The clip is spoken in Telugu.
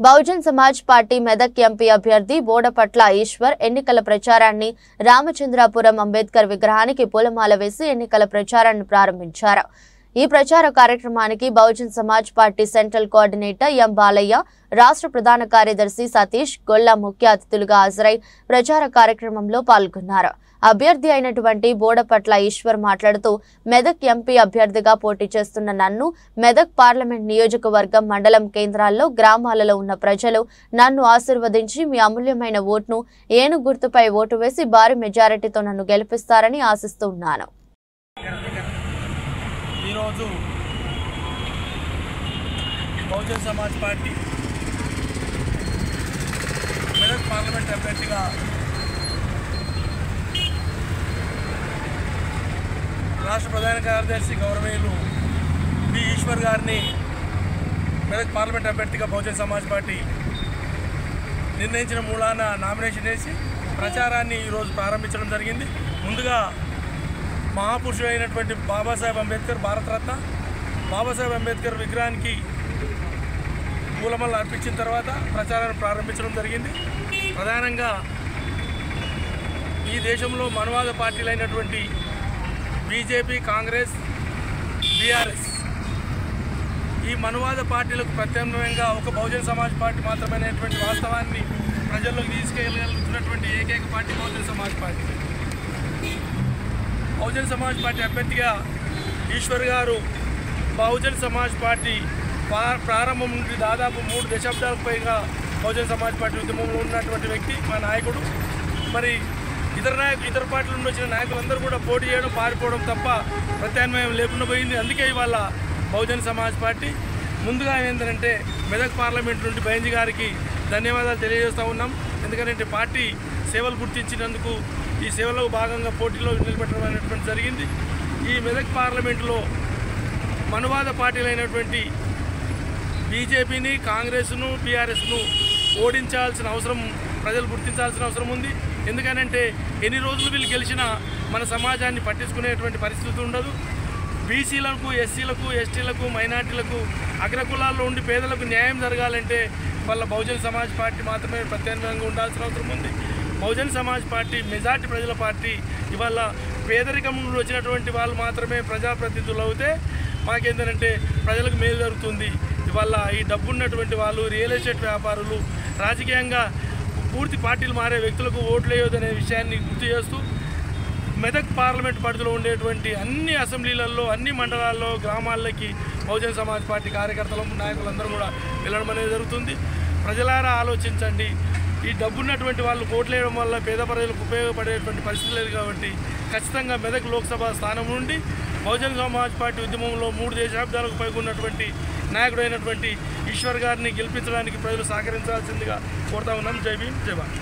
బహుజన్ సమాజ్ పార్టీ మెదక్ ఎంపీ అభ్యర్థి బోడపట్ల ఈశ్వర్ ఎన్నికల ప్రచారాన్ని రామచంద్రాపురం అంబేద్కర్ విగ్రహానికి పూలమాల వేసి ఎన్నికల ప్రచారాన్ని ప్రారంభించారు. ఈ ప్రచార కార్యక్రమానికి Bahujan Samaj party central coordinator ఎం బాలయ్య, రాష్ట్ర ప్రధాన కార్యదర్శి సతీష్ గొల్ల ముఖ్య అతిథులుగా హాజరై ప్రచార కార్యక్రమంలో పాల్గొన్నారు. అభ్యర్థి అయినటువంటి బోడపట్ల ఈశ్వర్ మాట్లాడుతూ, మెదక్ ఎంపీ అభ్యర్థిగా పోటీ చేస్తున్న నన్ను మెదక్ పార్లమెంట్ నియోజకవర్గం మండలం కేంద్రాల్లో గ్రామాలలో ఉన్న ప్రజలు నన్ను ఆశీర్వదించి మీ అమూల్యమైన ఓటును ఏనుగు గుర్తుపై ఓటు వేసి భారీ మెజారిటీతో నన్ను గెలిపిస్తారని ఆశిస్తున్నాను. ఈరోజు బహుజన్ సమాజ్ పార్టీ మెదక్ పార్లమెంట్ అభ్యర్థిగా రాష్ట్ర ప్రధాన కార్యదర్శి గౌరవనీయులు బి ఈశ్వర్ గారిని మెదక్ పార్లమెంట్ అభ్యర్థిగా బహుజన్ సమాజ్ పార్టీ నిర్ణయించిన మూలాన నామినేషన్ వేసి ప్రచారాన్ని ఈరోజు ప్రారంభించడం జరిగింది. ముందుగా మహాపురుషుడు అయినటువంటి బాబాసాహెబ్ అంబేద్కర్, భారతరత్న బాబాసాహెబ్ అంబేద్కర్ విగ్రహానికి పూలమాలలు అర్పించిన తర్వాత ప్రచారాన్ని ప్రారంభించడం జరిగింది. ప్రధానంగా ఈ దేశంలో మనువాద పార్టీలు అయినటువంటి బీజేపీ, కాంగ్రెస్, బీఆర్ఎస్ ఈ మనువాద పార్టీలకు ప్రత్యామ్నాయంగా ఒక బహుజన్ సమాజ్ పార్టీ మాత్రమైనటువంటి వాస్తవాన్ని ప్రజల్లోకి తీసుకెళ్ళగలుగుతున్నటువంటి ఏకైక party Bahujan Samaj party. Bahujan Samaj party అభ్యర్థిగా ఈశ్వర్ గారు బహుజన్ సమాజ్ పార్టీ ప్రారంభం నుండి దాదాపు 3 దశాబ్దాలకు పైగా బహుజన్ సమాజ్ పార్టీ ఉద్యమంలో ఉన్నటువంటి వ్యక్తి, మా నాయకుడు. మరి ఇతర పార్టీల నుండి వచ్చిన నాయకులందరూ కూడా పోటీ చేయడం, పారిపోవడం తప్ప ప్రత్యామ్నాయం లేకుండా పోయింది. అందుకే ఇవాళ బహుజన్ సమాజ్ పార్టీ ముందుగా ఏంటంటే మెదక్ పార్లమెంట్ నుండి బైంజీ గారికి ధన్యవాదాలు తెలియజేస్తూ ఉన్నాం. ఎందుకంటే పార్టీ సేవలు గుర్తించినందుకు ఈ సేవలో భాగంగా పోటీలో నిలబెట్టడం అనేటువంటి జరిగింది. ఈ మెదక్ పార్లమెంటులో మనువాద పార్టీలైనటువంటి బీజేపీని, కాంగ్రెస్ను, బీఆర్ఎస్ను ఓడించాల్సిన అవసరం, ప్రజలు గుర్తించాల్సిన అవసరం ఉంది. ఎందుకనంటే ఎన్ని రోజులు వీళ్ళు గెలిచినా మన సమాజాన్ని పట్టించుకునేటువంటి పరిస్థితి ఉండదు. బీసీలకు, ఎస్సీలకు, ఎస్టీలకు, మైనార్టీలకు, అగ్రకులాల్లో ఉండి పేదలకు న్యాయం జరగాలంటే వాళ్ళ బహుజన్ సమాజ్ పార్టీ మాత్రమే ప్రత్యామ్నాయంగా ఉండాల్సిన అవసరం ఉంది. బహుజన్ సమాజ్ పార్టీ మెజార్టీ ప్రజల పార్టీ. ఇవాళ పేదరికం నుండి వచ్చినటువంటి వాళ్ళు మాత్రమే ప్రజాప్రతినిధులు అవుతే మాకేంటంటే ప్రజలకు మేలు జరుగుతుంది. ఇవాళ ఈ డబ్బున్నటువంటి వాళ్ళు, రియల్ ఎస్టేట్ వ్యాపారులు, రాజకీయంగా పూర్తి పార్టీలు మారే వ్యక్తులకు ఓట్లు వేయొద్దనే విషయాన్ని గుర్తు చేస్తూ మెదక్ పార్లమెంట్ పరిధిలో ఉండేటువంటి అన్ని అసెంబ్లీలలో, అన్ని మండలాల్లో, గ్రామాల్లోకి బహుజన్ సమాజ్ పార్టీ కార్యకర్తలు, నాయకులందరూ కూడా వెళ్ళడం అనేది జరుగుతుంది. ప్రజలారా ఆలోచించండి. ఈ డబ్బున్నటువంటి వాళ్ళు ఓట్లు వేయడం వల్ల పేద ప్రజలకు ఉపయోగపడేటువంటి పరిస్థితి లేదు. కాబట్టి ఖచ్చితంగా మెదక్ లోక్సభ స్థానం నుండి బహుజన్ సమాజ్ పార్టీ ఉద్యమంలో 3 దశాబ్దాలకు పైగా ఉన్నటువంటి నాయకుడు అయినటువంటి ఈశ్వర్ గారిని గెలిపించడానికి ప్రజలు సహకరించాల్సిందిగా కోరుతా ఉన్నాం. జై భీమ్, జై భారత్.